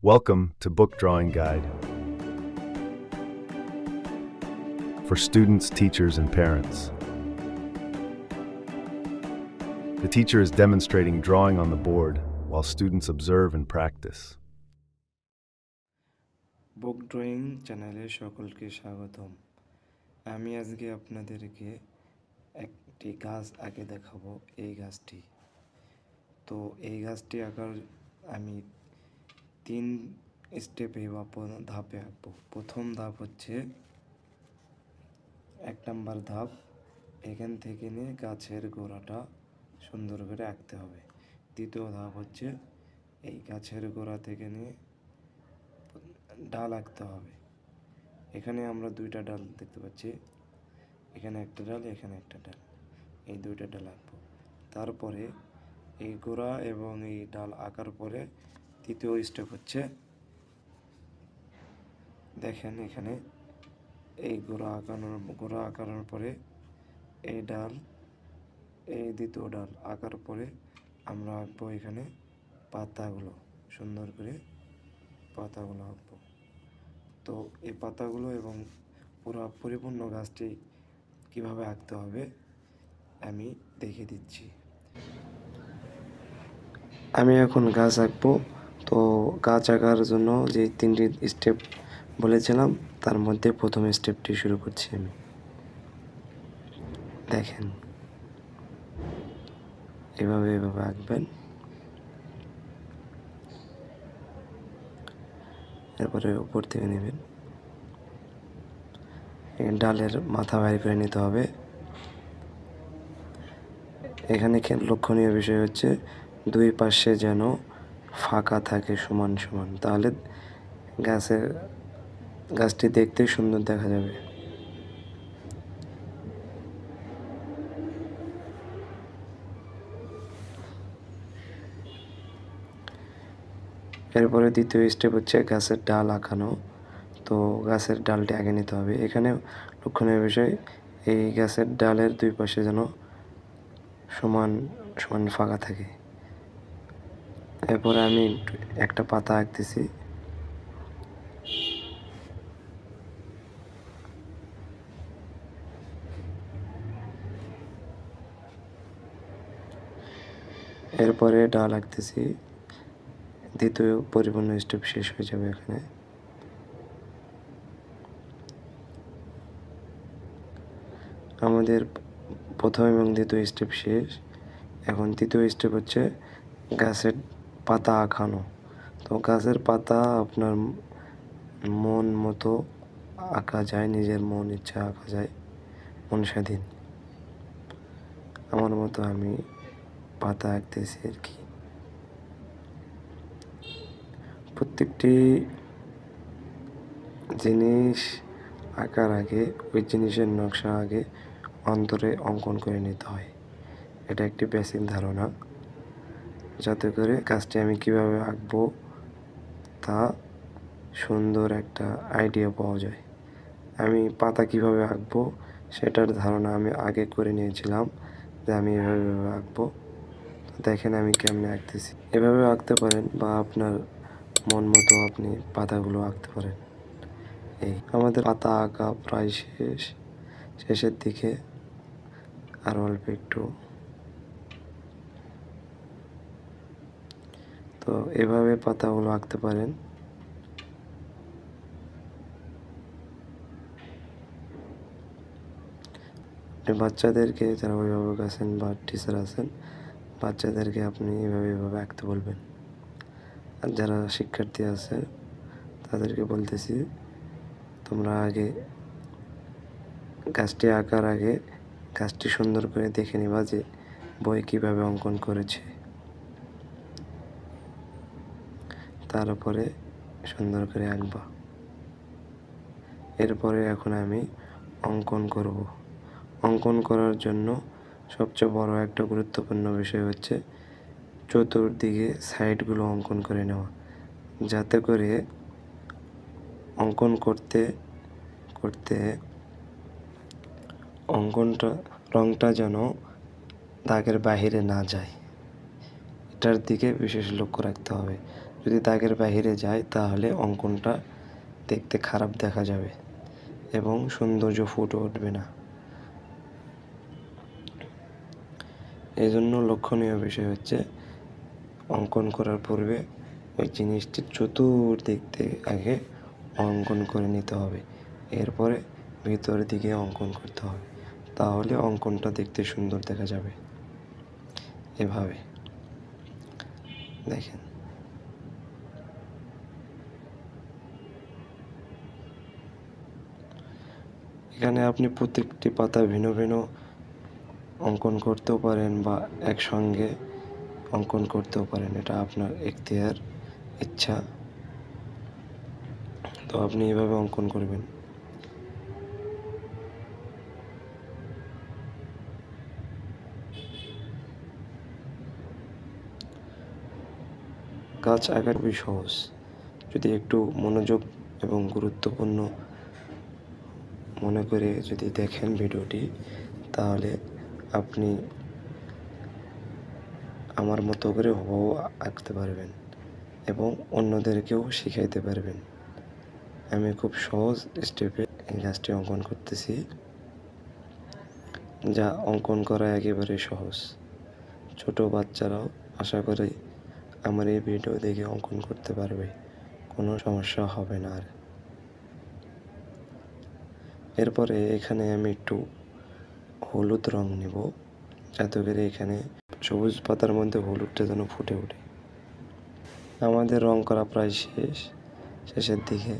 Welcome to Book Drawing Guide for students, teachers, and parents. The teacher is demonstrating drawing on the board while students observe and practice. Book drawing চ্যানেলে সকলকে স্বাগতম। আমি আজকে আপনাদেরকে একটি গাছ আঁকে দেখাবো। এই গাছটি এই গাছটি আঁকার আমি 3 স্টেপে বা ধাপে আঁকবো। প্রথম ধাপ হচ্ছে 1 নাম্বার ধাপ, এখান থেকে নিয়ে গাছের গোড়াটা সুন্দর করে আঁকতে হবে। দ্বিতীয় ধাপ হচ্ছে এই গাছের গোড়া থেকে নিয়ে ডাল আঁকতে হবে। এখানে আমরা 2টা ডাল দেখতে পাচ্ছি, এখানে একটা ডাল, এখানে একটা ডাল, এই 2টা ডাল আঁকবো। তারপরে এই গোড়া এবং এই ডাল আঁকার পরে তৃতীয় স্টেপ হচ্ছে, দেখেন এখানে এই গোড়া আঁকানোর পরে এই ডাল, এই দ্বিতীয় ডাল আঁকার পরে আমরা আঁকবো এখানে পাতাগুলো, সুন্দর করে পাতাগুলো আঁকবো। তো এই পাতাগুলো এবং পরিপূর্ণ গাছটি কিভাবে আঁকতে হবে আমি দেখিয়ে দিচ্ছি। আমি এখন গাছ আঁকবো। তো গাছ আঁকার জন্য যে 3টি স্টেপ বলেছিলাম তার মধ্যে প্রথম স্টেপটি শুরু করছি আমি। দেখেন এভাবে আঁকবেন। এরপরে উপর থেকে নেবেন, ডালের মাথা বাইর করে নিতে হবে। এখানে লক্ষণীয় বিষয় হচ্ছে 2 পাশে যেন ফাঁকা থাকে সমান সমান, তাহলে গাছটি দেখতে সুন্দর দেখা যাবে। এরপরে দ্বিতীয় স্টেপ হচ্ছে গাছের ডাল আঁকানো। তো গাছের ডালটি আগে নিতে হবে। এখানে লক্ষণীয় বিষয়, এই গাছের ডালের 2 পাশে যেন সমান সমান ফাঁকা থাকে। এরপরে আমি একটা পাতা আঁকতেছি। এরপরে ডাল আঁকতেছি। দ্বিতীয় পরিপূর্ণ স্টেপ শেষ হয়ে যাবে এখানে। আমাদের প্রথম এবং দ্বিতীয় স্টেপ শেষ। এখন তৃতীয় স্টেপ হচ্ছে গাছের পাতা আঁকানো। তো গাছের পাতা আপনার মন মতো আঁকা যায়, নিজের মন ইচ্ছা আঁকা যায়, মন স্বাধীন। আমার মতো আমি পাতা আঁকতেছি আর কি। প্রত্যেকটি জিনিস আঁকার আগে ওই জিনিসের নকশা আগে অন্তরে অঙ্কন করে নিতে হয়। এটা একটি বেসিক ধারণা, যাতে করে কাজটি আমি কিভাবে আঁকবো তা সুন্দর একটা আইডিয়া পাওয়া যায়। আমি পাতা কিভাবে আঁকবো সেটার ধারণা আমি আগে করে নিয়েছিলাম, যে আমি এভাবে আঁকবো। দেখেন আমি কেমনে আঁকতেছি। এভাবে আঁকতে পারেন বা আপনার মন মতো আপনি পাতাগুলো আঁকতে পারেন। এই আমাদের পাতা আঁকা প্রায় শেষের দিকে, আর অল্প একটু। তো এভাবে পাতাগুলো আঁকতে পারেন। বাচ্চাদেরকে, যারা অভিভাবক আছেন বা টিচার আছেন, বাচ্চাদেরকে আপনি এভাবে আঁকতে বলবেন। আর যারা শিক্ষার্থী আছে তাদেরকে বলতেছি, তোমরা আগে গাছটি আঁকার আগে গাছটি সুন্দর করে দেখে নিবা যে বই কিভাবে অঙ্কন করেছে, তারপরে সুন্দর করে আঁকবা। এরপরে এখন আমি অঙ্কন করব। অঙ্কন করার জন্য সবচেয়ে বড় একটা গুরুত্বপূর্ণ বিষয় হচ্ছে চতুর্দিকে সাইডগুলো অঙ্কন করে নেওয়া, যাতে করে অঙ্কন করতে করতে রংটা যেন দাগের বাহিরে না যায়, এটার দিকে বিশেষ লক্ষ্য রাখতে হবে। যদি দাগের বাইরে যায় তাহলে অঙ্কনটা দেখতে খারাপ দেখা যাবে এবং সৌন্দর্য ফুটে উঠবে না। এজন্য লক্ষণীয় বিষয় হচ্ছে অঙ্কন করার পূর্বে ওই জিনিসটির চতুর্দিক থেকে আগে অঙ্কন করে নিতে হবে, এরপরে ভিতরের দিকে অঙ্কন করতে হবে, তাহলে অঙ্কনটা দেখতে সুন্দর দেখা যাবে। এভাবে দেখেন। এখানে আপনি প্রত্যেকটি পাতা ভিন্ন ভিন্ন অঙ্কন করতেও পারেন বা একসঙ্গে অঙ্কন করতেও পারেন, এটা আপনার এখতিয়ার, ইচ্ছা। তো আপনি এভাবে অঙ্কন করবেন। গাছ আঁকা খুবই সহজ, যদি একটু মনোযোগ এবং গুরুত্বপূর্ণ মনে করে যদি দেখেন ভিডিওটি, তাহলে আপনি আমার মতো করে হুবহু আঁকতে পারবেন এবং অন্যদেরকেও শিখাইতে পারবেন। আমি খুব সহজ স্টেপে এই গাছটি অঙ্কন করতেছি, যা অঙ্কন করা একেবারে সহজ। ছোট বাচ্চারাও আশা করি আমার এই ভিডিও দেখে অঙ্কন করতে পারবে, কোনো সমস্যা হবে না আর। এরপরে এখানে আমি একটু হলুদ রং নেব, যাতে করে এখানে সবুজ পাতার মধ্যে হলুদটা যেন ফুটে ওঠে। আমাদের রং করা প্রায় শেষের দিকে।